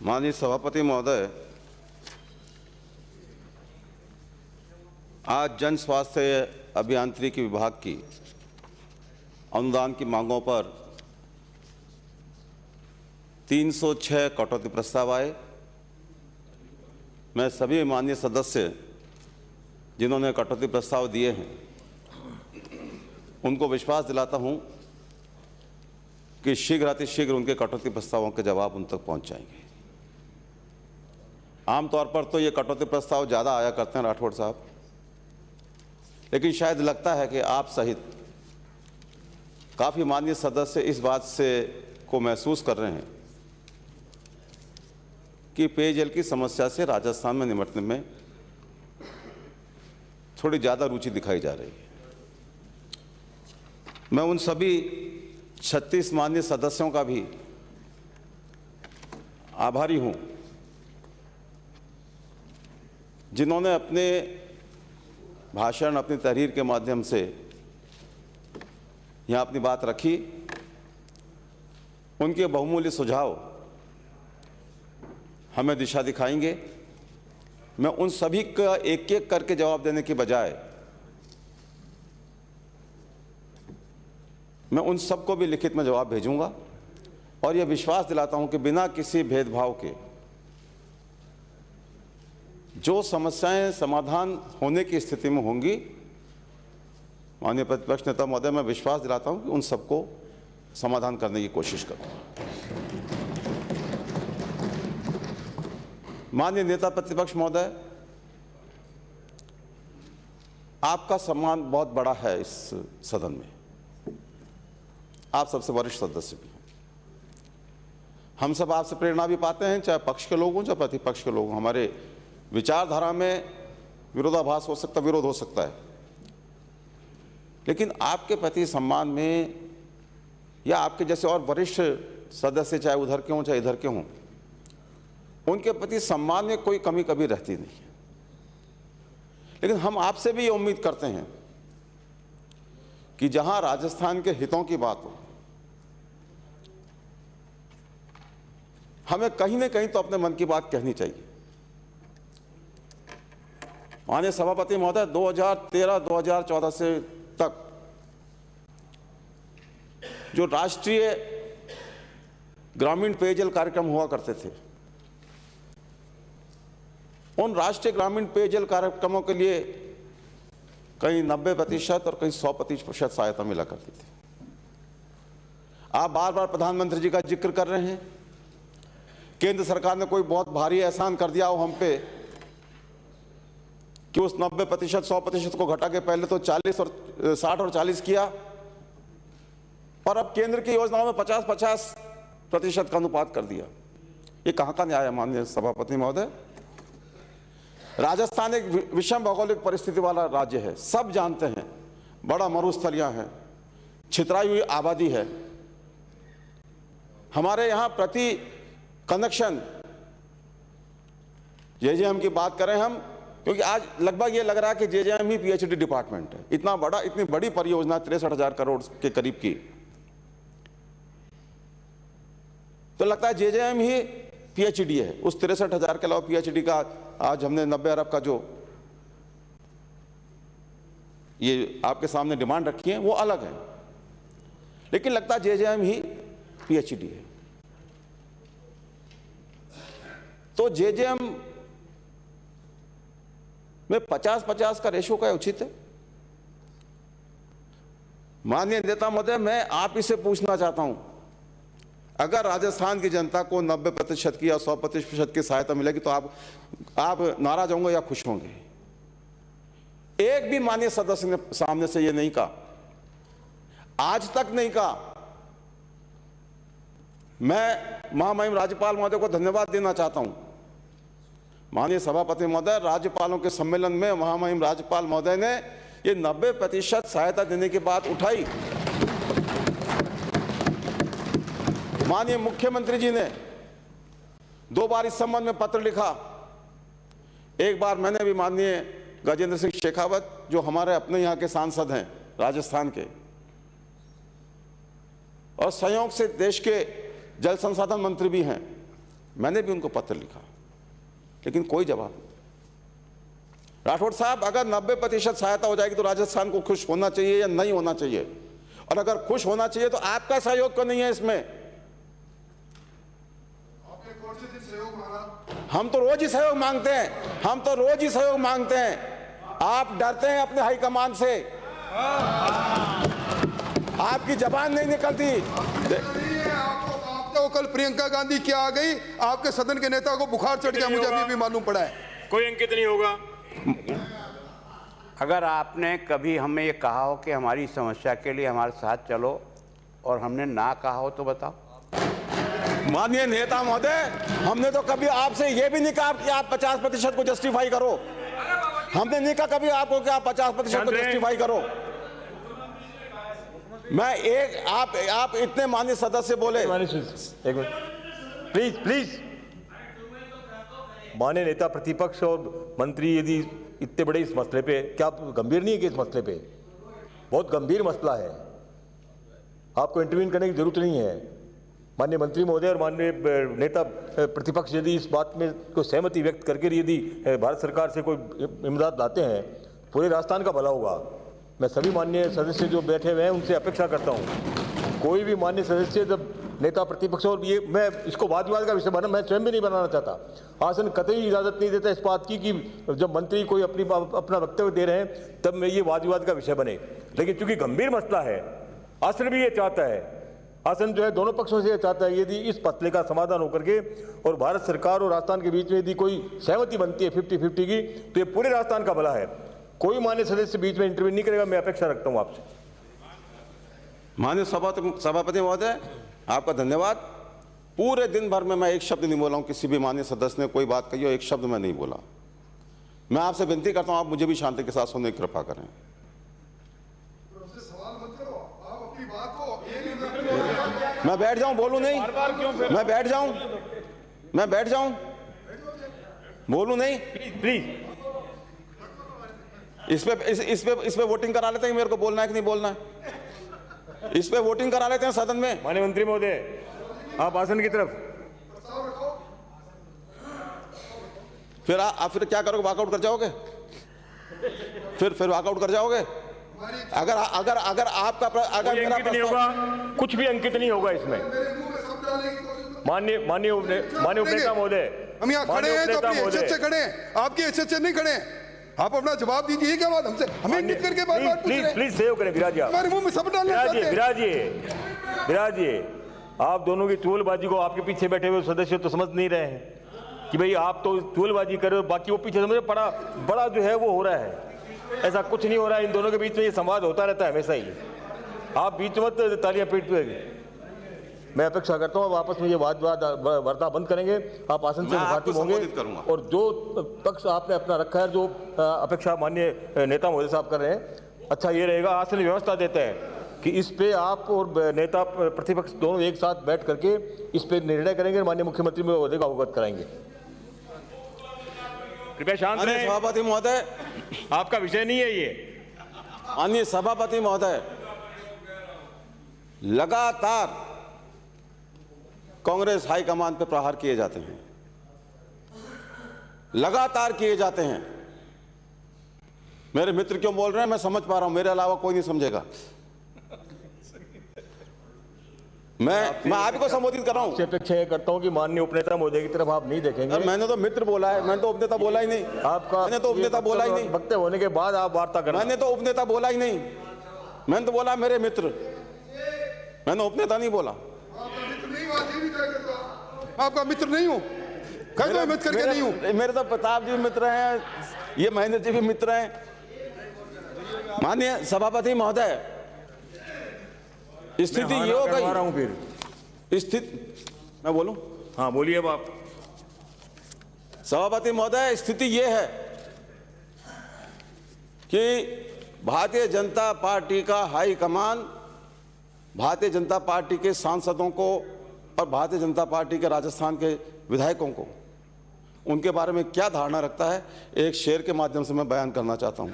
माननीय सभापति महोदय, आज जन स्वास्थ्य अभियांत्रिकी विभाग की अनुदान की मांगों पर 306 कटौती प्रस्ताव आए। मैं सभी माननीय सदस्य जिन्होंने कटौती प्रस्ताव दिए हैं उनको विश्वास दिलाता हूं कि शीघ्र अतिशीघ्र उनके कटौती प्रस्तावों के जवाब उन तक पहुंच जाएंगे। आमतौर पर तो ये कटौती प्रस्ताव ज़्यादा आया करते हैं राठौड़ साहब, लेकिन शायद लगता है कि आप सहित काफ़ी माननीय सदस्य इस बात से को महसूस कर रहे हैं कि पेयजल की समस्या से राजस्थान में निपटने में थोड़ी ज़्यादा रुचि दिखाई जा रही है। मैं उन सभी 36 माननीय सदस्यों का भी आभारी हूं जिन्होंने अपने भाषण, अपनी तहरीर के माध्यम से यहाँ अपनी बात रखी। उनके बहुमूल्य सुझाव हमें दिशा दिखाएंगे। मैं उन सभी का एक एक करके जवाब देने के बजाय मैं उन सबको भी लिखित में जवाब भेजूंगा और यह विश्वास दिलाता हूं कि बिना किसी भेदभाव के जो समस्याएं समाधान होने की स्थिति में होंगी, माननीय प्रतिपक्ष नेता महोदय, मैं विश्वास दिलाता हूं कि उन सबको समाधान करने की कोशिश करूंगा। माननीय नेता प्रतिपक्ष महोदय, आपका सम्मान बहुत बड़ा है इस सदन में। आप सबसे वरिष्ठ सदस्य भी हैं। हम सब आपसे प्रेरणा भी पाते हैं, चाहे पक्ष के लोग हों चाहे प्रतिपक्ष के लोग हों। हमारे विचारधारा में विरोधाभास हो सकता, विरोध हो सकता है, लेकिन आपके प्रति सम्मान में या आपके जैसे और वरिष्ठ सदस्य चाहे उधर के हों चाहे इधर के हों, उनके प्रति सम्मान में कोई कमी कभी रहती नहीं है। लेकिन हम आपसे भी ये उम्मीद करते हैं कि जहां राजस्थान के हितों की बात हो, हमें कहीं ना कहीं तो अपने मन की बात कहनी चाहिए। माननीय सभापति महोदय, 2013-2014 से तक जो राष्ट्रीय ग्रामीण पेयजल कार्यक्रम हुआ करते थे, उन राष्ट्रीय ग्रामीण पेयजल कार्यक्रमों के लिए कहीं 90% और कहीं 100% सहायता मिला करती थी। आप बार बार प्रधानमंत्री जी का जिक्र कर रहे हैं। केंद्र सरकार ने कोई बहुत भारी एहसान कर दिया हो हम पे कि उस 90% 100% को घटा के पहले तो 60 और 40 किया, और अब केंद्र की योजनाओं में 50-50% का अनुपात कर दिया। ये कहां का न्याय है माननीय सभापति महोदय? राजस्थान एक विषम भौगोलिक परिस्थिति वाला राज्य है, सब जानते हैं। बड़ा मरुस्थलियां हैं, छितराई हुई आबादी है। हमारे यहां प्रति कनेक्शन जेजेएम की बात करें हम, क्योंकि आज लगभग ये लग रहा है कि जेजेएम ही पीएचडी डिपार्टमेंट है। इतनी बड़ी परियोजना 63,000 करोड़ के करीब की, तो लगता है जेजेएम ही पीएचडी है। उस 63,000 के अलावा पीएचडी का आज हमने 90 अरब का जो ये आपके सामने डिमांड रखी है वो अलग है, लेकिन लगता है जेजेएम ही पीएचडी है। तो जेजेएम में 50-50 का रेशो क्या उचित है? माननीय नेता महोदय, मैं आप ही से पूछना चाहता हूं, अगर राजस्थान की जनता को 90% की या 100% की सहायता मिलेगी तो आप नाराज होंगे या खुश होंगे? एक भी माननीय सदस्य ने सामने से ये नहीं कहा, आज तक नहीं कहा। मैं महामहिम राज्यपाल महोदय को धन्यवाद देना चाहता हूं। माननीय सभापति महोदय, राज्यपालों के सम्मेलन में महामहिम राज्यपाल महोदय ने ये 90% सहायता देने की बात उठाई। माननीय मुख्यमंत्री जी ने 2 बार इस संबंध में पत्र लिखा। एक बार मैंने भी माननीय गजेंद्र सिंह शेखावत, जो हमारे अपने यहाँ के सांसद हैं राजस्थान के, और संयोग से देश के जल संसाधन मंत्री भी हैं, मैंने भी उनको पत्र लिखा, लेकिन कोई जवाब नहीं। राठौड़ साहब, अगर 90% सहायता हो जाएगी तो राजस्थान को खुश होना चाहिए या नहीं होना चाहिए? और अगर खुश होना चाहिए तो आपका सहयोग क्यों नहीं है इसमें? आपने कोर्ट से सहयोग मांगा? हम तो रोज ही सहयोग मांगते हैं, हम तो रोज ही सहयोग मांगते हैं। आप डरते हैं अपने हाईकमान से, आपकी जबान नहीं निकलती। आपको कल प्रियंका गांधी क्या आ गई, आपके सदन के नेता को बुखार चढ़ गया, मुझे अभी भी मालूम पड़ा है। कोई अंकित नहीं होगा। अगर आपने कभी हमें ये कहा हो कि हमारी समस्या के लिए हमारे साथ चलो और हमने ना कहा हो तो बताओ। माननीय नेता महोदय, हमने तो कभी आपसे ये भी नहीं कहा कि आप 50% को जस्टिफाई करो। हमने नहीं कहा कभी आपको कि आप 50% को जस्टिफाई करो। मैं एक आप इतने माननीय सदस्य बोले। एक मिनट प्लीज प्लीज। माननीय नेता प्रतिपक्ष और मंत्री यदि इतने बड़े इस मसले पे, क्या आप गंभीर नहीं है कि इस मसले पे बहुत गंभीर मसला है, आपको इंटरवीन करने की जरूरत नहीं है। माननीय मंत्री महोदय और माननीय नेता प्रतिपक्ष यदि इस बात में कोई सहमति व्यक्त करके यदि भारत सरकार से कोई इमदाद लाते हैं, पूरे राजस्थान का भला होगा। मैं सभी माननीय सदस्य जो बैठे हुए हैं उनसे अपेक्षा करता हूँ, कोई भी माननीय सदस्य जब नेता प्रतिपक्ष, और ये मैं इसको वाद विवाद का विषय बना, मैं स्वयं भी नहीं बनाना चाहता। आसन कतई इजाज़त नहीं देता इस बात की कि जब मंत्री कोई अपना वक्तव्य दे रहे हैं तब मैं ये वाद विवाद का विषय बने। लेकिन चूंकि गंभीर मसला है, आसन भी ये चाहता है, आसन जो है दोनों पक्षों से ये चाहता है यदि इस मसले का समाधान होकर के और भारत सरकार और राजस्थान के बीच में यदि कोई सहमति बनती है 50-50 की, तो ये पूरे राजस्थान का भला है। कोई मान्य सदस्य बीच में इंटरव्यू नहीं करेगा, मैं अपेक्षा रखता हूं आपसे। माननीय सभापति महोदय, आपका धन्यवाद। पूरे दिन भर में मैं एक शब्द नहीं बोला हूं, किसी भी माननीय सदस्य ने कोई बात कही हो, एक शब्द मैं नहीं बोला। मैं आपसे विनती करता हूं, आप मुझे भी शांति के साथ सुनने की कृपा करें। मैं बैठ जाऊं, बोलूं नहीं? मैं बैठ जाऊं बोलूं नहीं? प्लीज इस पे वोटिंग करा लेते हैं, मेरे को बोलना है कि नहीं बोलना है? इस पे वोटिंग करा लेते हैं सदन में। माननीय मंत्री महोदय, आप आसन की तरफ। फिर आप फिर क्या करोगे? वॉकआउट कर जाओगे? फिर वॉकआउट कर जाओगे? अगर अगर अगर आपका अगर मेरा अंकित नहीं होगा, कुछ भी अंकित नहीं होगा इसमें। माननीय उपनेता महोदय, हम यहाँ खड़े हैं तो अपनी हैसियत से खड़े हैं, आपकी हैसियत से नहीं खड़े हैं। आप अपना जवाब दीजिए। ये क्या बात हमसे हमें इंगित करके बार बार पूछ रहे हैं? प्लीज सहयोग करें। विराजिए, हमारे मुंह में सब डालना चाहते हैं। विराजिए। आप दोनों की चुगलबाजी को आपके पीछे बैठे हुए सदस्य तो समझ नहीं रहे हैं कि भाई आप तो चुगलबाजी कर रहे हो, बाकी वो पीछे समझ बड़ा जो है वो हो रहा है। ऐसा कुछ नहीं हो रहा है, इन दोनों के बीच में ये संवाद होता रहता है हमेशा ही। आप बीच मत तालियां पीटते। मैं अपेक्षा करता हूँ अब आपस में ये वार्ता बंद करेंगे, आप आसन से मुखातिब होंगे और जो पक्ष आपने अपना रखा है, जो अपेक्षा माननीय नेता महोदय साहब कर रहे हैं, अच्छा ये रहेगा आसन व्यवस्था देते हैं कि इस पे आप और नेता प्रतिपक्ष दोनों एक साथ बैठ करके इस पे निर्णय करेंगे, माननीय मुख्यमंत्री महोदय को अवगत कराएंगे। कृपया शांत रहें। सभापति महोदय, आपका विषय नहीं है ये। माननीय सभापति महोदय, लगातार कांग्रेस हाईकमान पे प्रहार किए जाते हैं, लगातार किए जाते हैं। मेरे मित्र क्यों बोल रहे हैं मैं समझ पा रहा हूं, मेरे अलावा कोई नहीं समझेगा। मैं आपको संबोधित कर रहा हूं। अपेक्षा ये करता हूं कि माननीय उपनेता महोदय की तरफ आप नहीं देखेंगे। मैंने तो मित्र बोला है, मैंने तो उपनेता बोला ही नहीं। आपका मैंने तो उपनेता बोला ही नहीं। वक्तव्य होने के बाद आप वार्ता करें। मैंने तो उपनेता बोला ही नहीं, मैंने तो बोला मेरे मित्र, मैंने उपनेता नहीं बोला। आपका मित्र नहीं हूं, कह दो मित्र करके नहीं हूं। मेरे तो प्रताप जी मित्र हैं, ये महेंद्र जी भी मित्र हैं। माननीय सभापति महोदय, स्थिति ये हो गई, स्थिति मैं बोलूं? हाँ बोलिए अब आप। सभापति महोदय, स्थिति ये है कि भारतीय जनता पार्टी का हाईकमान भारतीय जनता पार्टी के सांसदों को और भारतीय जनता पार्टी के राजस्थान के विधायकों को उनके बारे में क्या धारणा रखता है, एक शेर के माध्यम से मैं बयान करना चाहता हूं।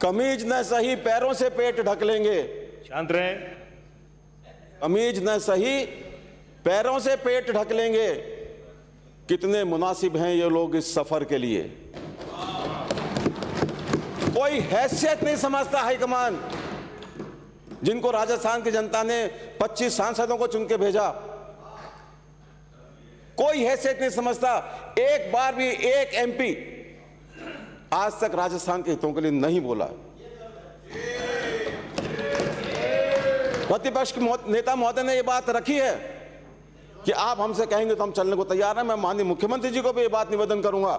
कमीज न सही पैरों से पेट ढक लेंगे। शांत रहें। कमीज न सही पैरों से पेट ढक लेंगे, कितने मुनासिब हैं ये लोग इस सफर के लिए। कोई हैसियत नहीं समझता हाईकमान, जिनको राजस्थान की जनता ने 25 सांसदों को चुन के भेजा, कोई हैसियत नहीं समझता। एक बार भी एक एमपी आज तक राजस्थान के हितों के लिए नहीं बोला। प्रतिपक्ष के नेता महोदय ने यह बात रखी है कि आप हमसे कहेंगे तो हम चलने को तैयार हैं। मैं माननीय मुख्यमंत्री जी को भी ये बात निवेदन करूंगा,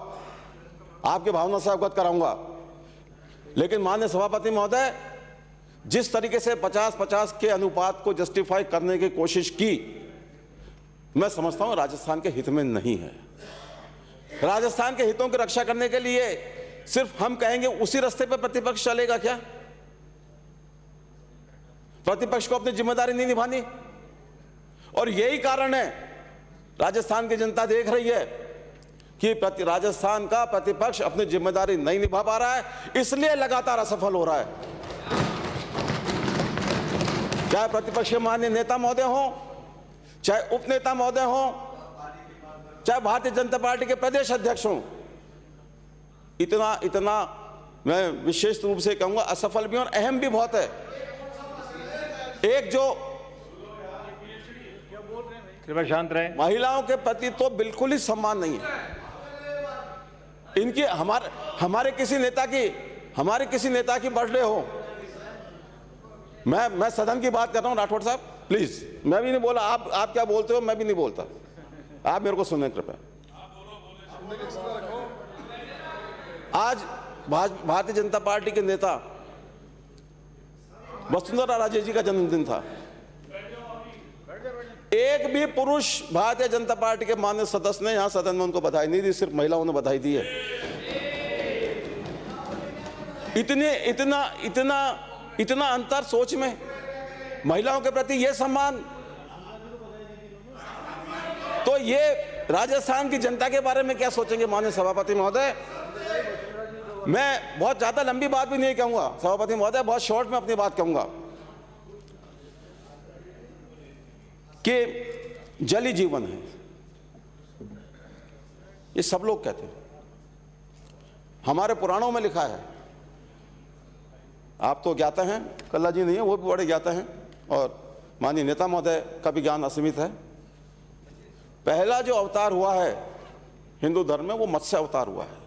आपके भावना से अवगत कराऊंगा। लेकिन माननीय सभापति महोदय, जिस तरीके से 50-50 के अनुपात को जस्टिफाई करने की कोशिश की, मैं समझता हूं राजस्थान के हित में नहीं है। राजस्थान के हितों की रक्षा करने के लिए सिर्फ हम कहेंगे उसी रास्ते पर प्रतिपक्ष चलेगा क्या? प्रतिपक्ष को अपनी जिम्मेदारी नहीं निभानी, और यही कारण है राजस्थान की जनता देख रही है कि राजस्थान का प्रतिपक्ष अपनी जिम्मेदारी नहीं निभा पा रहा है, इसलिए लगातार असफल हो रहा है। चाहे प्रतिपक्ष के माननीय नेता महोदय हों, चाहे उपनेता महोदय हों, चाहे भारतीय जनता पार्टी के प्रदेश अध्यक्ष हों, इतना मैं विशेष रूप से कहूंगा असफल भी और अहम भी बहुत है। एक जो कृपया शांत रहे। महिलाओं के प्रति तो बिल्कुल ही सम्मान नहीं है इनकी। हमारे किसी नेता की बर्थडे हो, मैं सदन की बात कर रहा हूं, राठौड़ साहब प्लीज, मैं भी नहीं बोला, आप क्या बोलते हो मैं भी नहीं बोलता, आप मेरे को सुने कृपया। आज भारतीय जनता पार्टी के नेता वसुंधरा राजे जी का जन्मदिन था। एक भी पुरुष भारतीय जनता पार्टी के माननीय सदस्य ने यहां सदन में उनको बधाई नहीं दी, सिर्फ महिलाओं ने बधाई दी है। इतना अंतर सोच में, महिलाओं के प्रति यह सम्मान। तो ये राजस्थान की जनता के बारे में क्या सोचेंगे माननीय सभापति महोदय? मैं बहुत ज्यादा लंबी बात भी नहीं कहूंगा सभापति महोदय, बहुत शॉर्ट में अपनी बात कहूंगा कि जल ही जीवन है, ये सब लोग कहते हैं, हमारे पुराणों में लिखा है। आप तो ज्ञाता हैं, कल्ला जी नहीं है, वो भी बड़े ज्ञाता हैं, और माननीय नेता महोदय का भी ज्ञान असीमित है। पहला जो अवतार हुआ है हिंदू धर्म में वो मत्स्य अवतार हुआ है।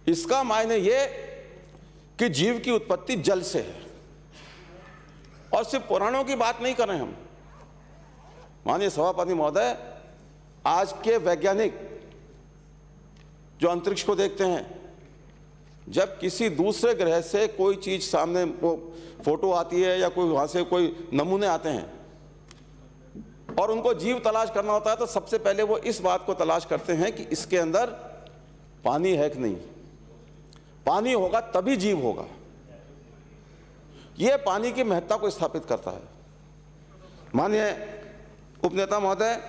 इसका मायने ये कि जीव की उत्पत्ति जल से है, और सिर्फ पुराणों की बात नहीं कर रहे हम। माननीय सभापति महोदय, आज के वैज्ञानिक जो अंतरिक्ष को देखते हैं, जब किसी दूसरे ग्रह से कोई चीज सामने वो फोटो आती है या कोई वहां से कोई नमूने आते हैं और उनको जीव तलाश करना होता है, तो सबसे पहले वो इस बात को तलाश करते हैं कि इसके अंदर पानी है कि नहीं। पानी होगा तभी जीव होगा। यह पानी की महत्ता को स्थापित करता है। माननीय उपनेता महोदय,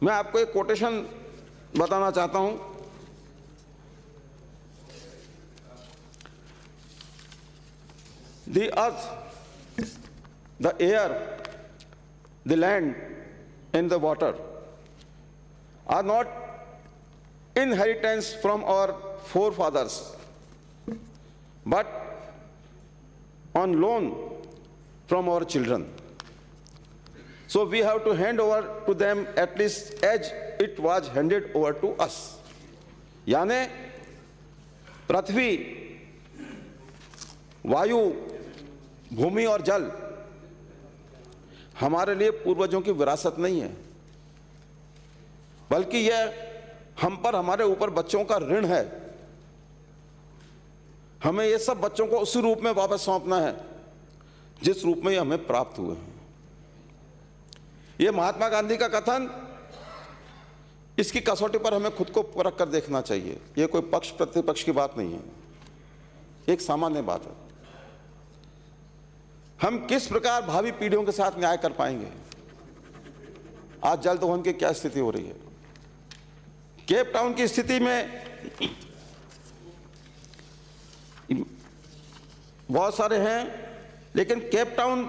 मैं आपको एक कोटेशन बताना चाहता हूं। The earth, the air, the land and the water are not inheritance from our forefathers, but on loan from our children. So we have to hand over to them at least as it was handed over to us. यानी पृथ्वी, वायु, भूमि और जल हमारे लिए पूर्वजों की विरासत नहीं है, बल्कि यह हम पर, हमारे ऊपर बच्चों का ऋण है। हमें ये सब बच्चों को उसी रूप में वापस सौंपना है जिस रूप में ये हमें प्राप्त हुए हैं। ये महात्मा गांधी का कथन, इसकी कसौटी पर हमें खुद को परख कर देखना चाहिए। ये कोई पक्ष प्रतिपक्ष की बात नहीं है, एक सामान्य बात है। हम किस प्रकार भावी पीढ़ियों के साथ न्याय कर पाएंगे? आज जल दोहन की क्या स्थिति हो रही है? केप टाउन की स्थिति में बहुत सारे हैं, लेकिन केप टाउन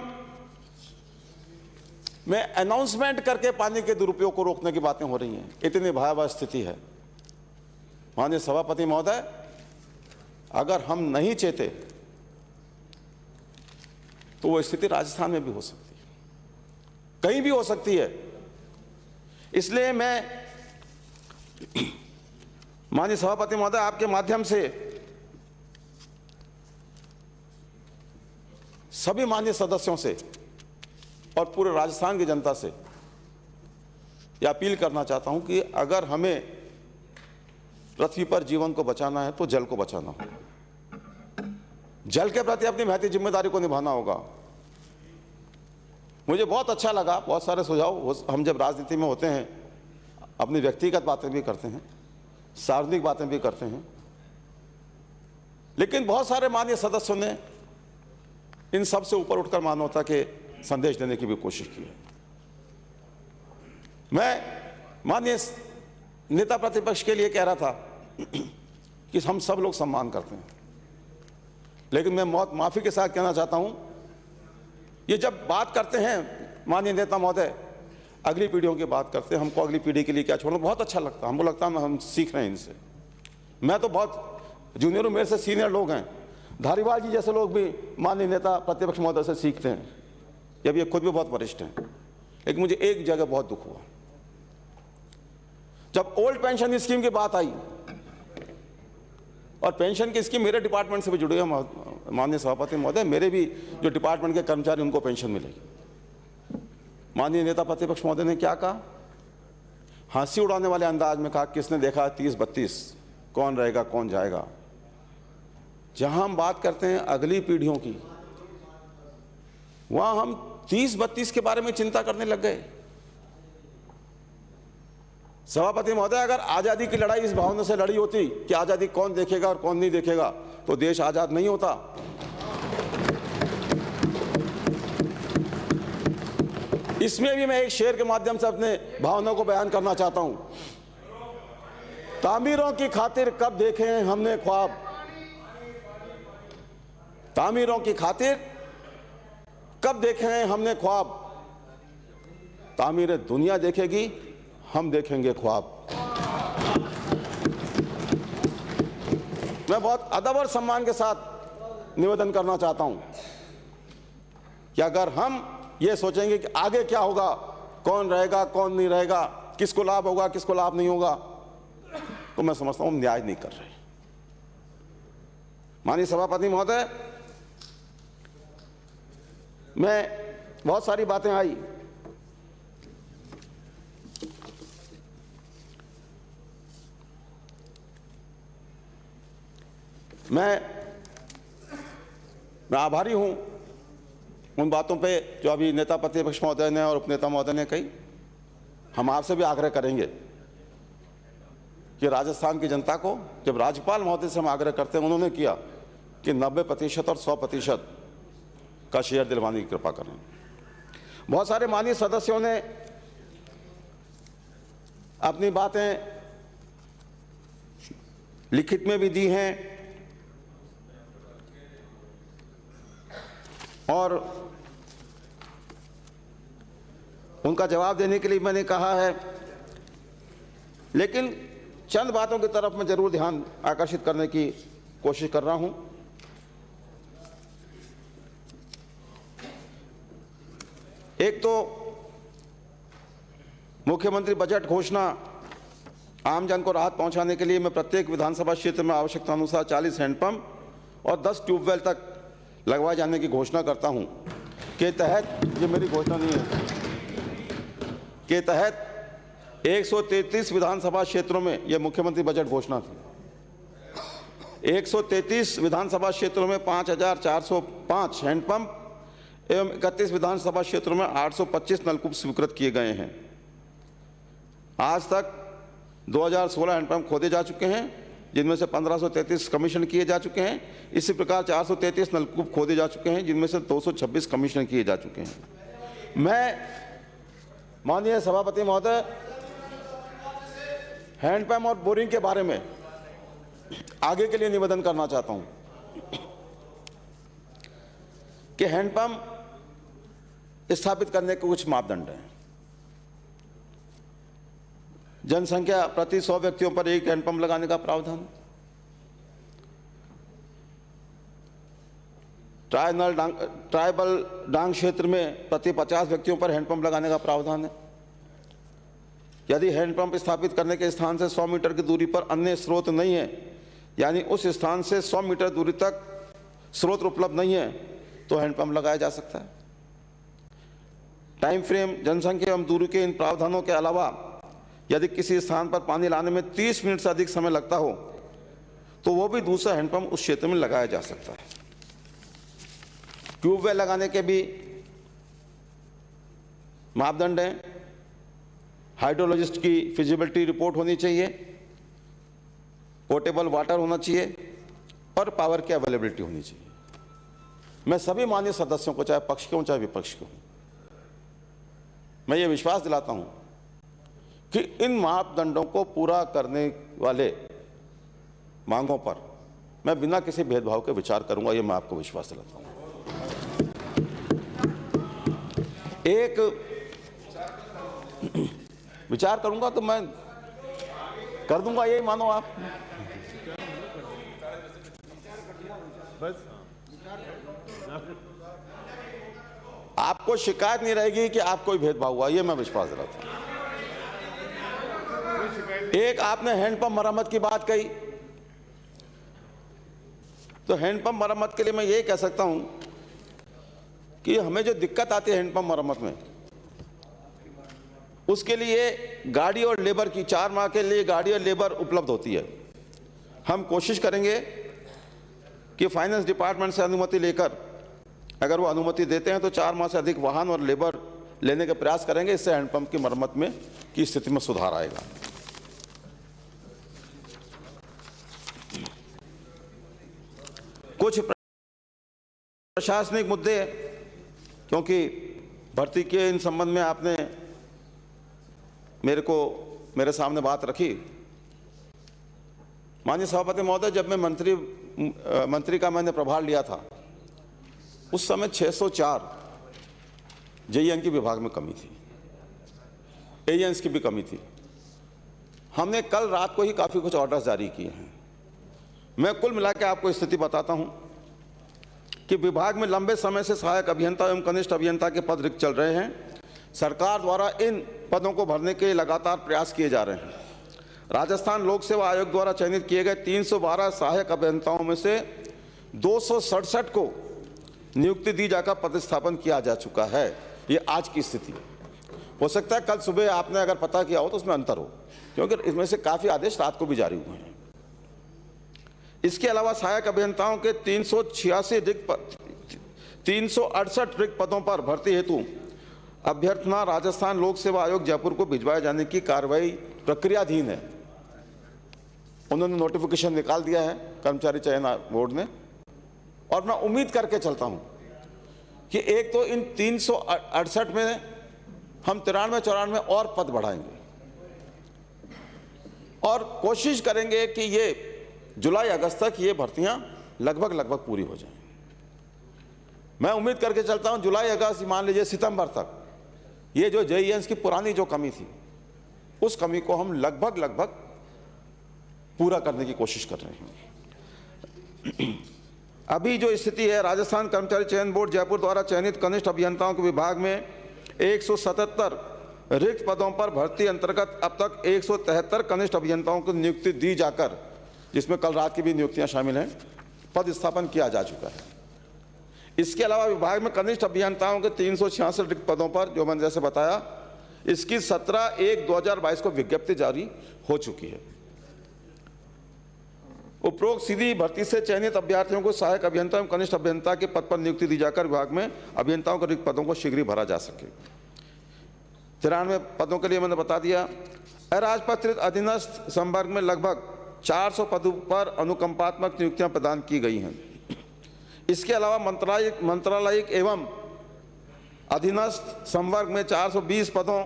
में अनाउंसमेंट करके पानी के दुरुपयोग को रोकने की बातें हो रही हैं। इतनी भयावह स्थिति है। माननीय सभापति महोदय, अगर हम नहीं चेते तो वो स्थिति राजस्थान में भी हो सकती है, कहीं भी हो सकती है। इसलिए मैं माननीय सभापति महोदय आपके माध्यम से सभी माननीय सदस्यों से और पूरे राजस्थान की जनता से यह अपील करना चाहता हूं कि अगर हमें पृथ्वी पर जीवन को बचाना है तो जल को बचाना होगा, जल के प्रति अपनी महती जिम्मेदारी को निभाना होगा। मुझे बहुत अच्छा लगा, बहुत सारे सुझाव। हम जब राजनीति में होते हैं अपनी व्यक्तिगत बातें भी करते हैं, सार्वजनिक बातें भी करते हैं, लेकिन बहुत सारे माननीय सदस्यों ने इन सब से ऊपर उठकर मानवता के संदेश देने की भी कोशिश की है। मैं माननीय नेता प्रतिपक्ष के लिए कह रहा था कि हम सब लोग सम्मान करते हैं, लेकिन मैं माफी के साथ कहना चाहता हूं, ये जब बात करते हैं माननीय नेता महोदय, अगली पीढ़ियों की बात करते हैं, हमको अगली पीढ़ी के लिए क्या छोड़ना, बहुत अच्छा लगता है। हमको लगता है हम सीख रहे हैं इनसे। मैं तो बहुत जूनियर हूं, मेरे से सीनियर लोग हैं, धारीवाल जी जैसे लोग भी माननीय नेता प्रतिपक्ष महोदय से सीखते हैं, जब ये खुद भी बहुत वरिष्ठ हैं। लेकिन मुझे एक जगह बहुत दुख हुआ, जब ओल्ड पेंशन स्कीम की बात आई, और पेंशन की स्कीम मेरे डिपार्टमेंट से भी जुड़ी है माननीय सभापति महोदय, मेरे भी जो डिपार्टमेंट के कर्मचारी उनको पेंशन मिलेगी। माननीय नेता प्रतिपक्ष महोदय ने क्या कहा, हंसी उड़ाने वाले अंदाज में कहा, किसने देखा 30-32, कौन रहेगा कौन जाएगा। जहां हम बात करते हैं अगली पीढ़ियों की, वहां हम 30-32 के बारे में चिंता करने लग गए। सभापति महोदय, अगर आजादी की लड़ाई इस भावना से लड़ी होती कि आजादी कौन देखेगा और कौन नहीं देखेगा, तो देश आजाद नहीं होता। इसमें भी मैं एक शेर के माध्यम से अपने भावनाओं को बयान करना चाहता हूं। तामीरों की खातिर कब देखे हैं हमने ख्वाब, तामीरों की खातिर कब देखे हैं हमने ख्वाब, तामीर दुनिया देखेगी, हम देखेंगे ख्वाब। मैं बहुत अदब और सम्मान के साथ निवेदन करना चाहता हूं कि अगर हम ये सोचेंगे कि आगे क्या होगा, कौन रहेगा कौन नहीं रहेगा, किसको लाभ होगा किसको लाभ नहीं होगा, तो मैं समझता हूं हम न्याय नहीं कर रहे। माननीय सभापति महोदय, मैं बहुत सारी बातें आई, मैं आभारी हूं उन बातों पे जो अभी नेता प्रतिपक्ष महोदय ने और उपनेता महोदय ने कही। हम आपसे भी आग्रह करेंगे कि राजस्थान की जनता को, जब राज्यपाल महोदय से हम आग्रह करते हैं, उन्होंने किया कि 90% और 100% का शेयर दिलवाने की कृपा करें। बहुत सारे माननीय सदस्यों ने अपनी बातें लिखित में भी दी हैं और उनका जवाब देने के लिए मैंने कहा है, लेकिन चंद बातों की तरफ मैं जरूर ध्यान आकर्षित करने की कोशिश कर रहा हूं। एक तो मुख्यमंत्री बजट घोषणा, आम जन को राहत पहुंचाने के लिए मैं प्रत्येक विधानसभा क्षेत्र में आवश्यकता अनुसार 40 हैंडपंप और 10 ट्यूबवेल तक लगवाए जाने की घोषणा करता हूं। के तहत, ये मेरी घोषणा नहीं है, के तहत 133 विधानसभा क्षेत्रों में, यह मुख्यमंत्री बजट घोषणा थी, 133 विधानसभा क्षेत्रों में 5405 हैंडपंप एवं 31 विधानसभा क्षेत्रों में 825 नलकूप स्वीकृत किए गए हैं। आज तक 2016 हैंडपंप खोदे जा चुके हैं, जिनमें से 1533 कमीशन किए जा चुके हैं। इसी प्रकार 433 नलकूप खोदे जा चुके हैं, जिनमें से 226 कमीशन किए जा चुके हैं। मैं माननीय सभापति महोदय, हैंडपंप और बोरिंग के बारे में आगे के लिए निवेदन करना चाहता हूं। कि हैंडपंप स्थापित करने के कुछ मापदंड हैं। जनसंख्या प्रति 100 व्यक्तियों पर एक हैंडपंप लगाने का प्रावधान, ट्राइबल डांग क्षेत्र में प्रति 50 व्यक्तियों पर हैंडपंप लगाने का प्रावधान है। यदि हैंडपंप स्थापित करने के स्थान से 100 मीटर की दूरी पर अन्य स्रोत नहीं है, यानी उस स्थान से 100 मीटर दूरी तक स्रोत उपलब्ध नहीं है, तो हैंडपंप लगाया जा सकता है। टाइम फ्रेम, जनसंख्या एवं दूरी के इन प्रावधानों के अलावा यदि किसी स्थान पर पानी लाने में 30 मिनट से अधिक समय लगता हो, तो वो भी दूसरा हैंडपंप उस क्षेत्र में लगाया जा सकता है। ट्यूबवेल लगाने के भी मापदंड हैं। हाइड्रोलॉजिस्ट की फिजिबिलिटी रिपोर्ट होनी चाहिए, पोर्टेबल वाटर होना चाहिए और पावर की अवेलेबिलिटी होनी चाहिए। मैं सभी माननीय सदस्यों को, चाहे पक्ष के हों चाहे विपक्ष के हों, मैं ये विश्वास दिलाता हूं कि इन मापदंडों को पूरा करने वाले मांगों पर मैं बिना किसी भेदभाव के विचार करूंगा, ये मैं आपको विश्वास दिलाता हूं। एक विचार करूंगा तो मैं कर दूंगा, यही मानो आप। आपको शिकायत नहीं रहेगी कि आप कोई भेदभाव हुआ, ये मैं विश्वास दिलाता हूं। एक आपने हैंडपंप मरम्मत की बात कही, तो हैंडपंप मरम्मत के लिए मैं ये कह सकता हूं कि हमें जो दिक्कत आती है हैंडपंप मरम्मत में, उसके लिए गाड़ी और लेबर की 4 माह के लिए गाड़ी और लेबर उपलब्ध होती है। हम कोशिश करेंगे कि फाइनेंस डिपार्टमेंट से अनुमति लेकर, अगर वो अनुमति देते हैं तो 4 माह से अधिक वाहन और लेबर लेने का प्रयास करेंगे। इससे हैंडपंप की मरम्मत में की स्थिति में सुधार आएगा। कुछ प्रशासनिक मुद्दे, क्योंकि भर्ती के इन संबंध में आपने मेरे सामने बात रखी। माननीय सभापति महोदय, जब मैं मंत्री का मैंने प्रभार लिया था, उस समय 604 जेईएन की विभाग में कमी थी, एजेंस की भी कमी थी। हमने कल रात को ही काफ़ी कुछ ऑर्डर्स जारी किए हैं। मैं कुल मिला के आपको स्थिति बताता हूं कि विभाग में लंबे समय से सहायक अभियंता एवं कनिष्ठ अभियंता के पद रिक्त चल रहे हैं। सरकार द्वारा इन पदों को भरने के लगातार प्रयास किए जा रहे हैं। राजस्थान लोक सेवा आयोग द्वारा चयनित किए गए 312 सहायक अभियंताओं में से 267 को नियुक्ति दी जाकर पदस्थापन किया जा चुका है। ये आज की स्थिति है। हो सकता है कल सुबह आपने अगर पता किया हो तो उसमें अंतर हो, क्योंकि इसमें से काफ़ी आदेश रात को भी जारी हुए हैं। इसके अलावा सहायक अभियंताओं के 368 रिक्त पदों पर भर्ती हेतु अभ्यर्थना राजस्थान लोक सेवा आयोग जयपुर को भिजवाए जाने की कार्रवाई प्रक्रियाधीन है। उन्होंने नोटिफिकेशन निकाल दिया है कर्मचारी चयन बोर्ड ने, और मैं उम्मीद करके चलता हूं कि एक तो इन 368 में हम 93-94 और पद बढ़ाएंगे और कोशिश करेंगे कि ये जुलाई अगस्त तक ये भर्तियां लगभग पूरी हो जाएं। मैं उम्मीद करके चलता हूं जुलाई अगस्त, मान लीजिए सितंबर तक, ये जो जेईएन की पुरानी जो कमी थी, उस कमी को हम लगभग पूरा करने की कोशिश कर रहे हैं। अभी जो स्थिति है, राजस्थान कर्मचारी चयन बोर्ड जयपुर द्वारा चयनित कनिष्ठ अभियंताओं के विभाग में 177 रिक्त पदों पर भर्ती अंतर्गत अब तक 173 कनिष्ठ अभियंताओं को नियुक्ति दी जाकर, जिसमें कल रात की भी नियुक्तियां शामिल हैं, पद स्थापन किया जा चुका है। इसके अलावा विभाग में कनिष्ठ अभियंताओं के 366 रिक्त पदों पर, जो मैंने जैसे बताया, इसकी 17/1/2022 को विज्ञप्ति जारी हो चुकी है। उपरोक्त सीधी भर्ती से चयनित अभ्यर्थियों को सहायक अभियंता एवं कनिष्ठ अभियंता के पद पर नियुक्ति दी जाकर विभाग में अभियंताओं के रिक्त पदों को शीघ्र भरा जा सके। 93 पदों के लिए मैंने बता दिया। अराजपत्रित अधीनस्थ संवर्ग में लगभग 400 पदों पर अनुकंपात्मक नियुक्तियां प्रदान की गई हैं। इसके अलावा मंत्रालयिक एवं अधीनस्थ संवर्ग में 420 पदों,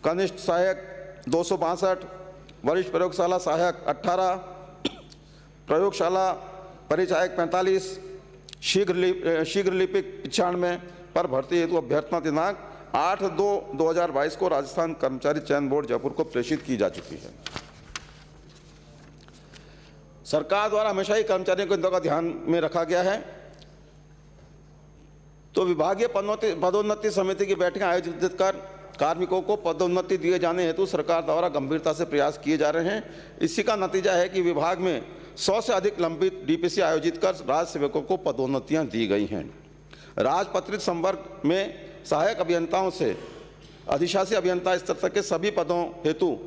कनिष्ठ सहायक 262, वरिष्ठ प्रयोगशाला सहायक 18, प्रयोगशाला परिचायक 45, शीघ्र लिपिक 95 पर भर्ती हेतु अभ्यर्थना दिनांक 8/2/2022 को राजस्थान कर्मचारी चयन बोर्ड जयपुर को प्रेषित की जा चुकी है। सरकार द्वारा हमेशा ही कर्मचारियों के हितों का ध्यान में रखा गया है, तो विभागीय पदोन्नति समिति की बैठकें आयोजित कर कार्मिकों को पदोन्नति दिए जाने हेतु सरकार द्वारा गंभीरता से प्रयास किए जा रहे हैं। इसी का नतीजा है कि विभाग में 100 से अधिक लंबित डीपीसी आयोजित कर राज सेवकों को पदोन्नतियां दी गई हैं। राजपत्रित संवर्ग में सहायक अभियंताओं से अधिशासी अभियंता स्तर तक के सभी पदों हेतु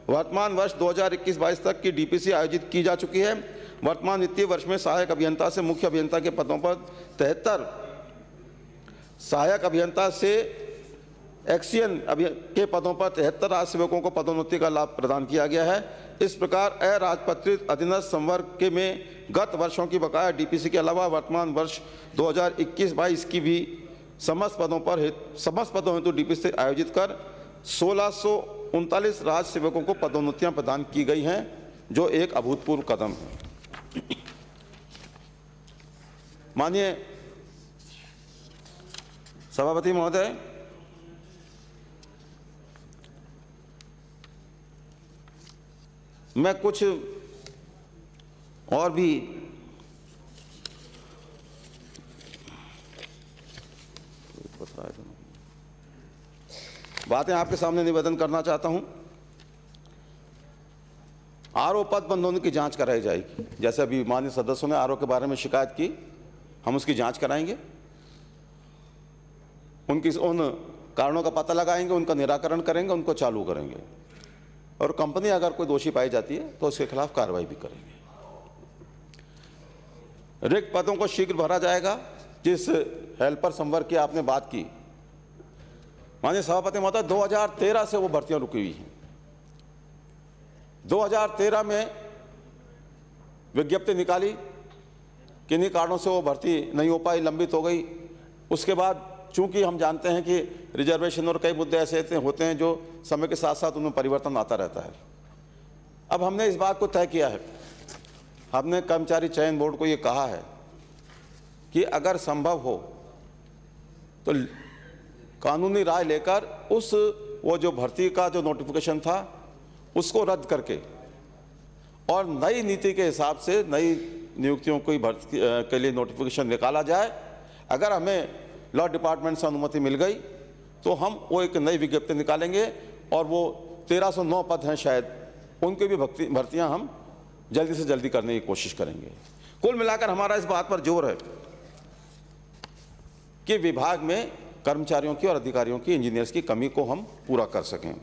वर्तमान वर्ष 2021-22 तक की डीपीसी आयोजित की जा चुकी है। वर्तमान वित्तीय वर्ष में सहायक अभियंता से मुख्य अभियंता के पदों पर 73, सहायक अभियंता से एक्सियन के पदों पर 73 राज सेवकों को पदोन्नति का लाभ प्रदान किया गया है। इस प्रकार अराजपत्रित अधीनस्थ संवर्ग के में गत वर्षों की बकाया डीपीसी के अलावा वर्तमान वर्ष 2021-22 की भी समस्त पदों हेतु डीपीसी आयोजित कर 1639 राज सेवकों को पदोन्नतियां प्रदान की गई हैं, जो एक अभूतपूर्व कदम है। माननीय सभापति महोदय, मैं कुछ और भी बातें आपके सामने निवेदन करना चाहता हूं। आरओ पद बंद होने की जांच कराई जाएगी। जैसे अभी माननीय सदस्यों ने आरओ के बारे में शिकायत की, हम उसकी जांच कराएंगे, उन कारणों का पता लगाएंगे, उनका निराकरण करेंगे, उनको चालू करेंगे, और कंपनी अगर कोई दोषी पाई जाती है तो उसके खिलाफ कार्रवाई भी करेंगे। रिक्त पदों को शीघ्र भरा जाएगा। जिस हेल्पर संवर्ग की आपने बात की, माननीय सभापति महोदय, 2013 से वो भर्तियां रुकी हुई हैं। 2013 में विज्ञप्ति निकाली, किन्हीं कारणों से वो भर्ती नहीं हो पाई, लंबित हो गई। उसके बाद चूंकि हम जानते हैं कि रिजर्वेशन और कई मुद्दे ऐसे होते हैं जो समय के साथ साथ उनमें परिवर्तन आता रहता है। अब हमने इस बात को तय किया है, हमने कर्मचारी चयन बोर्ड को ये कहा है कि अगर संभव हो तो कानूनी राय लेकर वो जो भर्ती का जो नोटिफिकेशन था उसको रद्द करके और नई नीति के हिसाब से नई नियुक्तियों की भर्ती के लिए नोटिफिकेशन निकाला जाए। अगर हमें लॉ डिपार्टमेंट से अनुमति मिल गई तो हम वो एक नई विज्ञप्ति निकालेंगे और वो 1309 पद हैं शायद, उनकी भी भर्तियां हम जल्दी से जल्दी करने की कोशिश करेंगे। कुल मिलाकर हमारा इस बात पर जोर है कि विभाग में कर्मचारियों की और अधिकारियों की, इंजीनियर्स की कमी को हम पूरा कर सकें।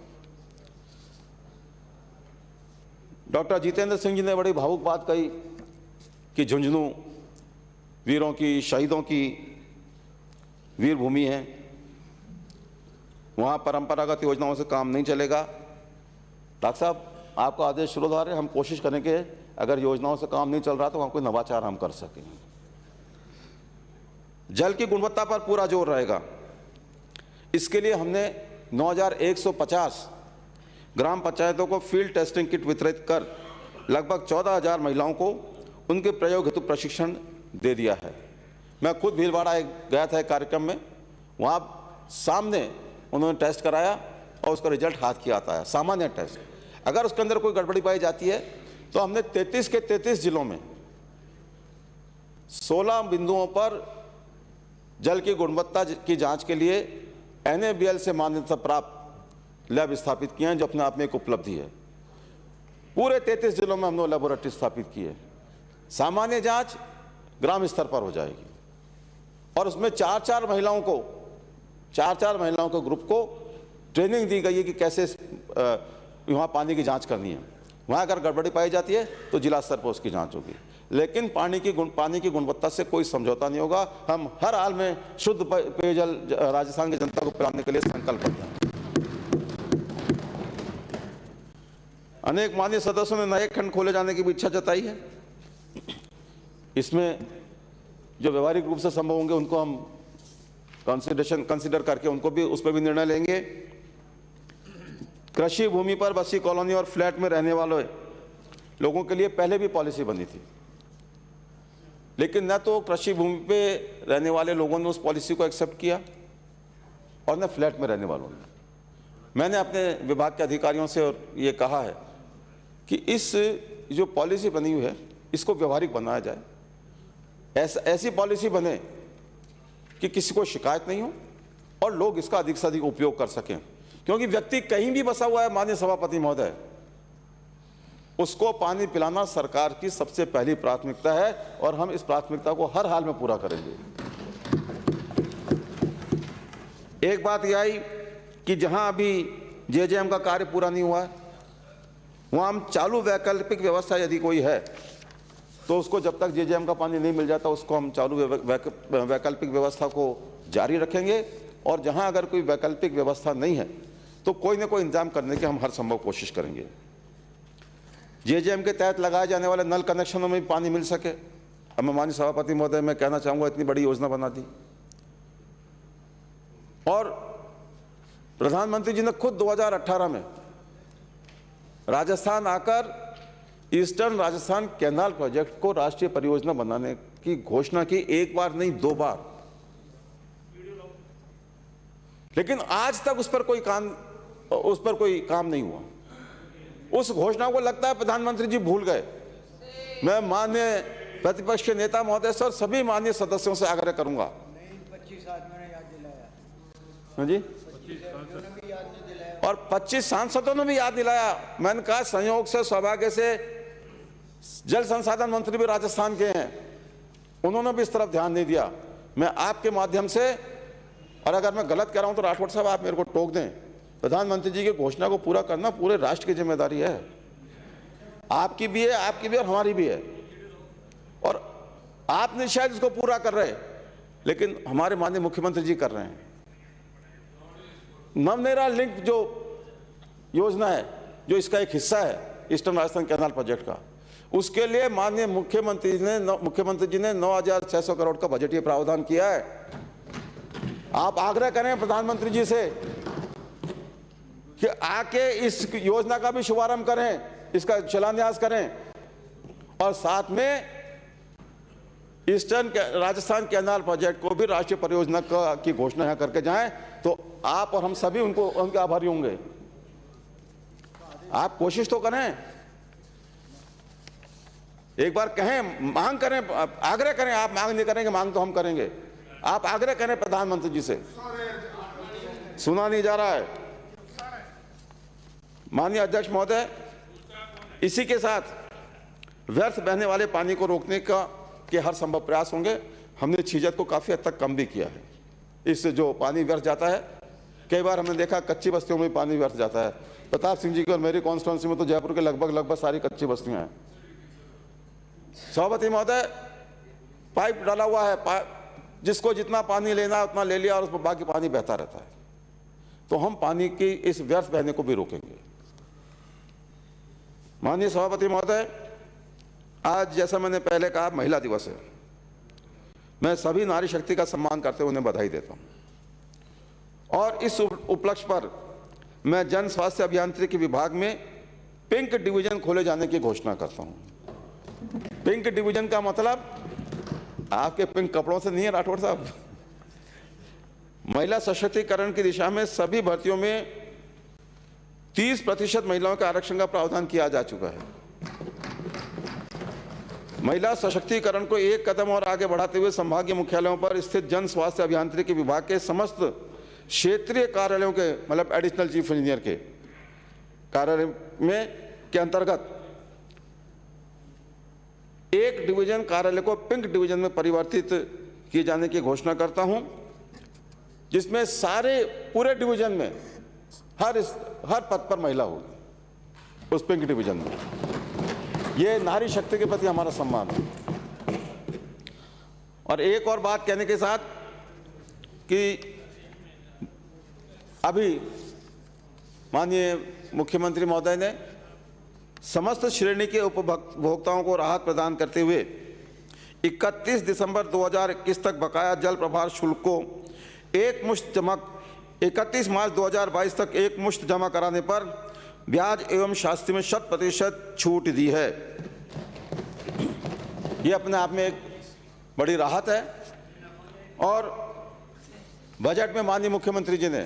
डॉक्टर जितेंद्र सिंह जी ने बड़ी भावुक बात कही कि झुंझुनू वीरों की, शहीदों की वीर भूमि है, वहाँ परंपरागत योजनाओं से काम नहीं चलेगा। डॉक्टर साहब, आपका आदेश शिरोधार्य है, हम कोशिश करेंगे अगर योजनाओं से काम नहीं चल रहा तो वहाँ कोई नवाचार हम कर सकें। जल की गुणवत्ता पर पूरा जोर रहेगा। इसके लिए हमने 9150 ग्राम पंचायतों को फील्ड टेस्टिंग किट वितरित कर लगभग 14,000 महिलाओं को उनके प्रयोग हेतु प्रशिक्षण दे दिया है। मैं खुद भीलवाड़ा गया था एक कार्यक्रम में, वहाँ सामने उन्होंने टेस्ट कराया और उसका रिजल्ट हाथ की आता है, सामान्य टेस्ट। अगर उसके अंदर कोई गड़बड़ी पाई जाती है तो हमने 33 के 33 जिलों में 16 बिंदुओं पर जल की गुणवत्ता की जांच के लिए NABL से मान्यता प्राप्त लैब स्थापित किए हैं, जो अपने आप में एक उपलब्धि है। पूरे 33 जिलों में हमने लैबोरेटरी स्थापित की है। सामान्य जांच ग्राम स्तर पर हो जाएगी और उसमें 4-4 महिलाओं को ग्रुप को ट्रेनिंग दी गई है कि कैसे वहाँ पानी की जांच करनी है। वहाँ अगर गड़बड़ी पाई जाती है तो जिला स्तर पर उसकी जांच होगी, लेकिन पानी की गुणवत्ता से कोई समझौता नहीं होगा। हम हर हाल में शुद्ध पेयजल राजस्थान की जनता को पिलाने के लिए संकल्पबद्ध हैं। अनेक माननीय सदस्यों ने नए खंड खोले जाने की भी इच्छा जताई है। इसमें जो व्यवहारिक रूप से संभव होंगे उनको हम कंसिडर करके उनको भी, उस पर भी निर्णय लेंगे। कृषि भूमि पर बसी कॉलोनी और फ्लैट में रहने वाले लोगों के लिए पहले भी पॉलिसी बनी थी। लेकिन न तो कृषि भूमि पे रहने वाले लोगों ने उस पॉलिसी को एक्सेप्ट किया और न फ्लैट में रहने वालों ने। मैंने अपने विभाग के अधिकारियों से और ये कहा है कि इस जो पॉलिसी बनी हुई है इसको व्यवहारिक बनाया जाए, ऐसी पॉलिसी बने कि किसी को शिकायत नहीं हो और लोग इसका अधिक से अधिक उपयोग कर सकें, क्योंकि व्यक्ति कहीं भी बसा हुआ है माननीय सभापति महोदय, उसको पानी पिलाना सरकार की सबसे पहली प्राथमिकता है और हम इस प्राथमिकता को हर हाल में पूरा करेंगे। एक बात यह आई कि जहां अभी जेजेएम का कार्य पूरा नहीं हुआ है वहां हम चालू वैकल्पिक व्यवस्था यदि कोई है तो उसको जब तक जेजेएम का पानी नहीं मिल जाता उसको हम चालू वैकल्पिक व्यवस्था को जारी रखेंगे, और जहां अगर कोई वैकल्पिक व्यवस्था नहीं है तो कोई ना कोई इंतजाम करने की हम हर संभव कोशिश करेंगे। जेजेएम के तहत लगाए जाने वाले नल कनेक्शनों में भी पानी मिल सके। अब मैं माननीय सभापति महोदय मैं कहना चाहूँगा, इतनी बड़ी योजना बना दी और प्रधानमंत्री जी ने खुद 2018 में राजस्थान आकर ईस्टर्न राजस्थान कैनाल प्रोजेक्ट को राष्ट्रीय परियोजना बनाने की घोषणा की, एक बार नहीं 2 बार, लेकिन आज तक उस पर कोई काम नहीं हुआ। उस घोषणा को लगता है प्रधानमंत्री जी भूल गए। मैं माननीय प्रतिपक्ष के नेता महोदय से और सभी माननीय सदस्यों से आग्रह करूंगा। 25 आदमियों ने याद दिलाया। हाँ जी, और 25 सांसदों ने भी याद दिलाया। मैंने कहा संयोग से सौभाग्य से जल संसाधन मंत्री भी राजस्थान के हैं, उन्होंने भी इस तरफ ध्यान नहीं दिया। मैं आपके माध्यम से, और अगर मैं गलत कह रहा हूं तो राठौड़ साहब आप मेरे को टोक दें, प्रधानमंत्री जी की घोषणा को पूरा करना पूरे राष्ट्र की जिम्मेदारी है, आपकी भी है, आपकी भी और हमारी भी है। और आप नहीं शायद इसको पूरा कर रहे, लेकिन हमारे माननीय मुख्यमंत्री जी कर रहे हैं। नवनेरा लिंक जो योजना है, जो इसका एक हिस्सा है ईस्टर्न राजस्थान कैनाल प्रोजेक्ट का, उसके लिए माननीय मुख्यमंत्री जी ने 9,600 करोड़ का बजटीय प्रावधान किया है। आप आग्रह करें प्रधानमंत्री जी से कि आके इस योजना का भी शुभारंभ करें, इसका शिलान्यास करें, और साथ में ईस्टर्न राजस्थान कैनाल प्रोजेक्ट को भी राष्ट्रीय परियोजना की घोषणा यहाँ करके जाएं, तो आप और हम सभी उनके आभारी होंगे। आप कोशिश तो करें, एक बार कहें, मांग करें, आग्रह करें। आप मांग नहीं करेंगे, मांग तो हम करेंगे। आप आग्रह करें प्रधानमंत्री जी से, सुना नहीं जा रहा है। माननीय अध्यक्ष महोदय, इसी के साथ व्यर्थ बहने वाले पानी को रोकने के हर संभव प्रयास होंगे। हमने छीजत को काफी हद तक कम भी किया है। इससे जो पानी व्यर्थ जाता है, कई बार हमने देखा कच्ची बस्तियों में पानी व्यर्थ जाता है। प्रताप सिंह जी की और मेरी कॉन्स्टिट्यूंसी में तो जयपुर के लगभग सारी कच्ची बस्तियां हैं। सभापति महोदय, पाइप डाला हुआ है, जिसको जितना पानी लेना है उतना ले लिया और उसमें बाकी पानी बहता रहता है। तो हम पानी की इस व्यर्थ बहने को भी रोकेंगे। माननीय सभापति महोदय, आज जैसा मैंने पहले कहा महिला दिवस है। मैं सभी नारी शक्ति का सम्मान करते हुए उन्हें बधाई देता हूं, और इस उपलक्ष्य पर मैं जन स्वास्थ्य अभियांत्रिकी विभाग में पिंक डिवीजन खोले जाने की घोषणा करता हूं। पिंक डिवीजन का मतलब आपके पिंक कपड़ों से नहीं है राठौड़ साहब। महिला सशक्तिकरण की दिशा में सभी भर्तियों में 30% महिलाओं के आरक्षण का प्रावधान किया जा चुका है। महिला सशक्तिकरण को एक कदम और आगे बढ़ाते हुए संभागीय मुख्यालयों पर स्थित जन स्वास्थ्य अभियांत्रिकी विभाग के समस्त क्षेत्रीय कार्यालयों के, मतलब एडिशनल चीफ इंजीनियर के कार्यालय में के अंतर्गत एक डिवीजन कार्यालय को पिंक डिवीजन में परिवर्तित किए जाने की घोषणा करता हूं, जिसमें सारे पूरे डिवीजन में हर पद पर महिला होगी उस पिंक डिवीजन में। ये नारी शक्ति के प्रति हमारा सम्मान है। और एक और बात कहने के साथ कि अभी माननीय मुख्यमंत्री महोदय ने समस्त श्रेणी के उपभोक्ताओं को राहत प्रदान करते हुए 31 दिसंबर 2021 तक बकाया जल प्रभार शुल्क को 31 मार्च 2022 तक एक मुश्त जमा कराने पर ब्याज एवं शास्ति में 100% छूट दी है। ये अपने आप में एक बड़ी राहत है। और बजट में माननीय मुख्यमंत्री जी ने,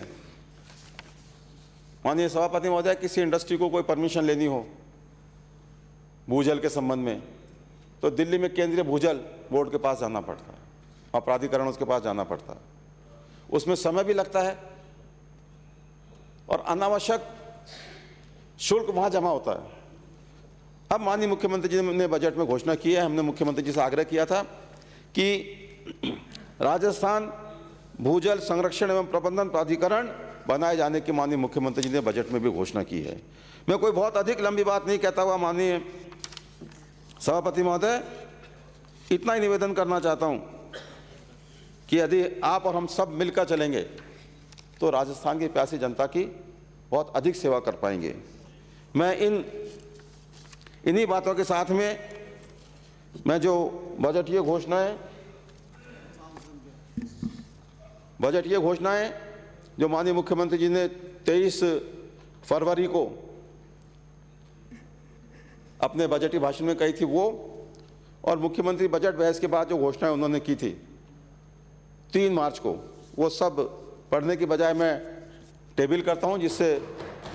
माननीय सभापति महोदय, किसी इंडस्ट्री को कोई परमिशन लेनी हो भूजल के संबंध में तो दिल्ली में केंद्रीय भूजल बोर्ड के पास जाना पड़ता है और प्राधिकरण उसके पास जाना पड़ता है, उसमें समय भी लगता है और अनावश्यक शुल्क वहाँ जमा होता है। अब माननीय मुख्यमंत्री जी ने बजट में घोषणा की है, हमने मुख्यमंत्री जी से आग्रह किया था कि राजस्थान भूजल संरक्षण एवं प्रबंधन प्राधिकरण बनाए जाने की माननीय मुख्यमंत्री जी ने बजट में भी घोषणा की है। मैं कोई बहुत अधिक लंबी बात नहीं कहता हुआ माननीय सभापति महोदय, इतना ही निवेदन करना चाहता हूं कि यदि आप और हम सब मिलकर चलेंगे तो राजस्थान की प्यासी जनता की बहुत अधिक सेवा कर पाएंगे। मैं इन्हीं बातों के साथ में मैं जो बजटीय घोषणाएं जो माननीय मुख्यमंत्री जी ने 23 फरवरी को अपने बजटीय भाषण में कही थी वो, और मुख्यमंत्री बजट बहस के बाद जो घोषणाएं उन्होंने की थी 3 मार्च को, वो सब पढ़ने की बजाय मैं टेबल करता हूं जिससे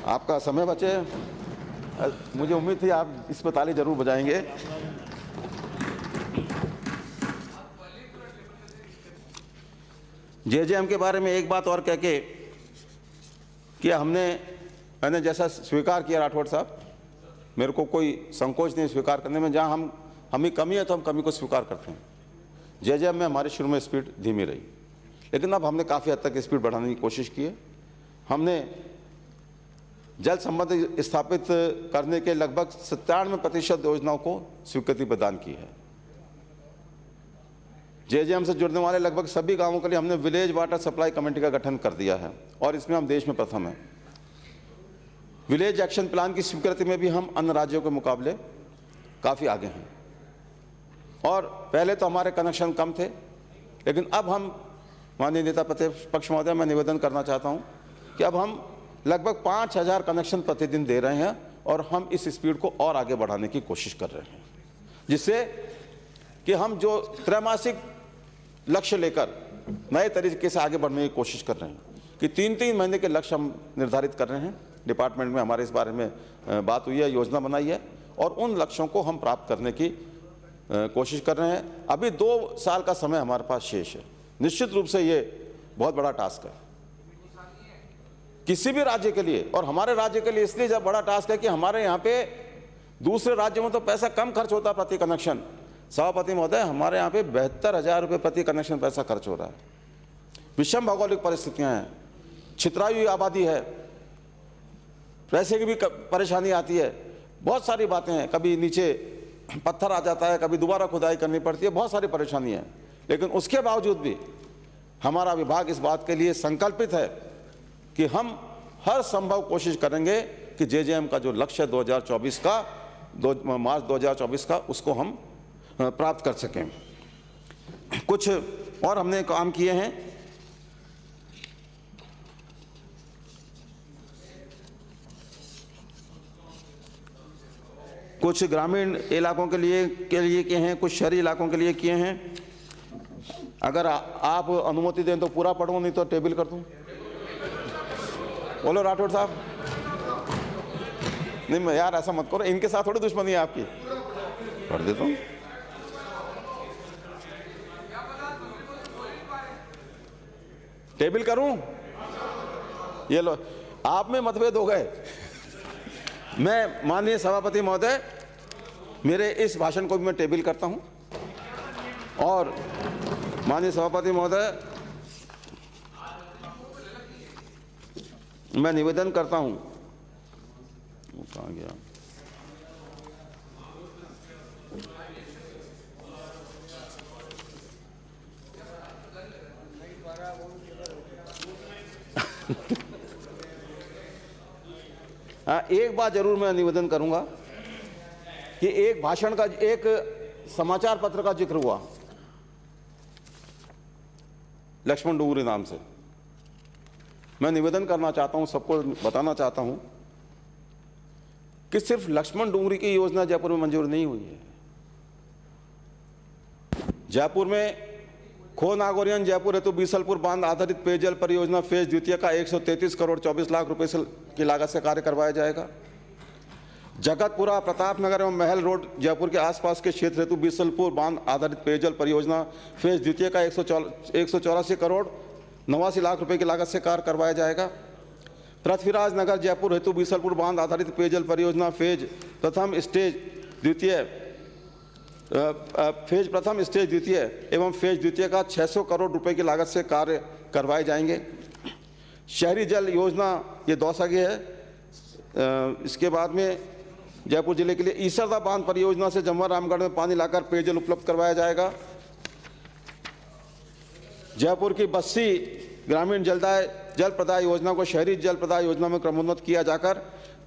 आपका समय बचे। मुझे उम्मीद थी आप इस पर ताली जरूर बजाएंगे। जेजेएम के बारे में एक बात और कह के कि मैंने जैसा स्वीकार किया राठौड़ साहब, मेरे को कोई संकोच नहीं स्वीकार करने में, जहां हमें कमी है तो हम कमी को स्वीकार करते हैं। जेजेएम में हमारी शुरू में स्पीड धीमी रही, लेकिन अब हमने काफ़ी हद तक स्पीड बढ़ाने की कोशिश की है। हमने जल संबंध स्थापित करने के लगभग 97% योजनाओं को स्वीकृति प्रदान की है। जेजेएम से जुड़ने वाले लगभग सभी गांवों के लिए हमने विलेज वाटर सप्लाई कमेटी का गठन कर दिया है और इसमें हम देश में प्रथम हैं। विलेज एक्शन प्लान की स्वीकृति में भी हम अन्य राज्यों के मुकाबले काफ़ी आगे हैं। और पहले तो हमारे कनेक्शन कम थे, लेकिन अब हम, माननीय नेता प्रतिपक्ष महोदय, मैं निवेदन करना चाहता हूं कि अब हम लगभग 5000 कनेक्शन प्रतिदिन दे रहे हैं और हम इस स्पीड को और आगे बढ़ाने की कोशिश कर रहे हैं, जिससे कि हम जो त्रैमासिक लक्ष्य लेकर नए तरीके से आगे बढ़ने की कोशिश कर रहे हैं कि 3-3 महीने के लक्ष्य हम निर्धारित कर रहे हैं। डिपार्टमेंट में हमारे इस बारे में बात हुई है, योजना बनाई है और उन लक्ष्यों को हम प्राप्त करने की कोशिश कर रहे हैं। अभी 2 साल का समय हमारे पास शेष है। निश्चित रूप से ये बहुत बड़ा टास्क है किसी भी राज्य के लिए, और हमारे राज्य के लिए इसलिए जब बड़ा टास्क है कि हमारे यहाँ पे दूसरे राज्यों में तो पैसा कम खर्च होता प्रति कनेक्शन। सभापति महोदय, हमारे यहाँ पे 72,000 रुपये प्रति कनेक्शन पैसा खर्च हो रहा है। विषम भौगोलिक परिस्थितियाँ हैं, छितरायु आबादी है, पैसे की भी परेशानी आती है, बहुत सारी बातें हैं, कभी नीचे पत्थर आ जाता है, कभी दोबारा खुदाई करनी पड़ती है, बहुत सारी परेशानी है। लेकिन उसके बावजूद भी हमारा विभाग इस बात के लिए संकल्पित है कि हम हर संभव कोशिश करेंगे कि जेजेएम का जो लक्ष्य 2024 का मार्च 2024 का, उसको हम प्राप्त कर सकें। कुछ और हमने काम किए हैं। कुछ ग्रामीण इलाकों के लिए किए हैं, कुछ शहरी इलाकों के लिए किए हैं। अगर आप अनुमति दें तो पूरा पढ़ूं, नहीं तो टेबल कर दूं। बोलो राठौड़ साहब। नहीं यार, ऐसा मत करो, इनके साथ थोड़ी दुश्मनी है आपकी। पढ़ देता हूं। टेबल करूं? ये लो, आप में मतभेद हो गए। मैं, माननीय सभापति महोदय, मेरे इस भाषण को भी मैं टेबल करता हूं और माननीय सभापति महोदय, मैं निवेदन करता हूं, वो कहाँ गया? एक बात जरूर मैं निवेदन करूंगा कि एक भाषण का, एक समाचार पत्र का जिक्र हुआ लक्ष्मण डुंगरी नाम से। मैं निवेदन करना चाहता हूं, सबको बताना चाहता हूं कि सिर्फ लक्ष्मण डुंगरी की योजना जयपुर में मंजूर नहीं हुई है। जयपुर में खो नागौरियन जयपुर हेतु बीसलपुर बांध आधारित पेयजल परियोजना फेज द्वितीय का 133 करोड़ 24 लाख रुपए की लागत से कार्य करवाया जाएगा। जगतपुरा प्रतापनगर एवं महल रोड जयपुर के आसपास के क्षेत्र हेतु बीसलपुर बांध आधारित पेयजल परियोजना फेज द्वितीय का 184 करोड़ 89 लाख रुपए की लागत से कार्य करवाया जाएगा। पृथ्वीराज नगर जयपुर हेतु बीसलपुर बांध आधारित पेयजल परियोजना फेज प्रथम स्टेज द्वितीय एवं फेज द्वितीय का 600 करोड़ रुपए की लागत से कार्य करवाए जाएंगे। शहरी जल योजना ये दौसा की है। इसके बाद में जयपुर जिले के लिए ईसरदा बांध परियोजना से जमुआ रामगढ़ में पानी लाकर पेयजल उपलब्ध करवाया जाएगा। जयपुर की बस्सी ग्रामीण जल प्रदाय योजना को शहरी जल प्रदाय योजना में क्रमोन्नत किया जाकर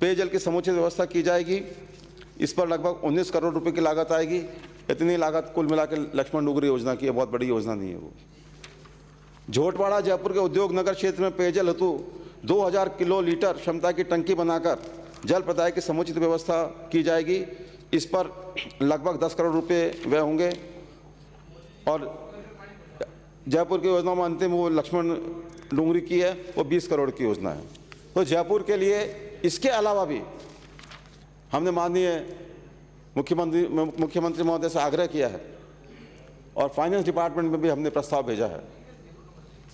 पेयजल की समुचित व्यवस्था की जाएगी। इस पर लगभग 19 करोड़ रुपए की लागत आएगी। इतनी लागत कुल मिलाकर लक्ष्मण डुगरी योजना की है, बहुत बड़ी योजना नहीं है वो। झोटवाड़ा जयपुर के उद्योग नगर क्षेत्र में पेयजल हेतु 2000 किलो लीटर क्षमता की टंकी बनाकर जल प्रदाय की समुचित व्यवस्था की जाएगी। इस पर लगभग 10 करोड़ रुपए व्यय होंगे। और जयपुर की योजना में अंतिम वो लक्ष्मण डुंगरी की है, वो 20 करोड़ की योजना है। तो जयपुर के लिए इसके अलावा भी हमने माननीय मुख्यमंत्री महोदय से आग्रह किया है और फाइनेंस डिपार्टमेंट में भी हमने प्रस्ताव भेजा है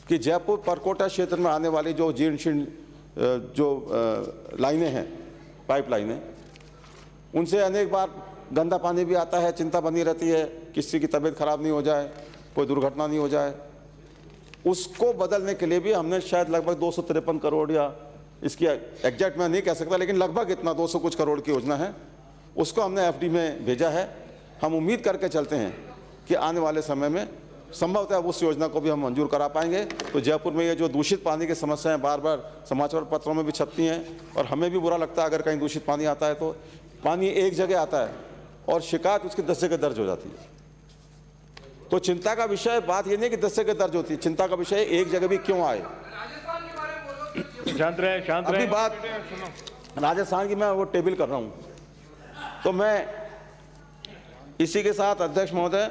कि जयपुर परकोटा क्षेत्र में आने वाली जो जीर्ण शीर्ण जो लाइनें हैं, पाइप लाइनें, उनसे अनेक बार गंदा पानी भी आता है। चिंता बनी रहती है किसी की तबीयत खराब नहीं हो जाए, कोई दुर्घटना नहीं हो जाए। उसको बदलने के लिए भी हमने शायद लगभग 253 करोड़, या इसकी एग्जैक्ट मैं नहीं कह सकता, लेकिन लगभग इतना 200 कुछ करोड़ की योजना है, उसको हमने एफडी में भेजा है। हम उम्मीद करके चलते हैं कि आने वाले समय में संभवतः उस योजना को भी हम मंजूर करा पाएंगे। तो जयपुर में ये जो दूषित पानी की समस्याएं बार बार समाचार पत्रों में भी छपती हैं और हमें भी बुरा लगता है अगर कहीं दूषित पानी आता है तो पानी एक जगह आता है और शिकायत उसकी 10 जगह दर्ज हो जाती है। तो चिंता का विषय बात ये नहीं कि 10 जगह दर्ज होती है, चिंता का विषय एक जगह भी क्यों आए। शांत रहे, शांत अभी रहे। बात राजस्थान की मैं वो टेबल कर रहा हूँ। तो मैं इसी के साथ अध्यक्ष महोदय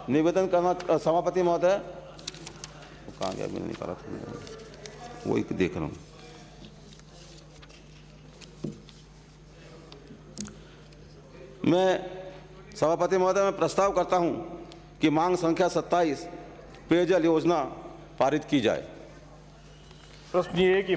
निवेदन करना, सभापति महोदय कहाँ गया, मैंने नहीं करा था, वही देख रहा हूँ। मैं सभापति महोदय मैं प्रस्ताव करता हूं कि मांग संख्या 27 पेयजल योजना पारित की जाए। प्रश्न ये है कि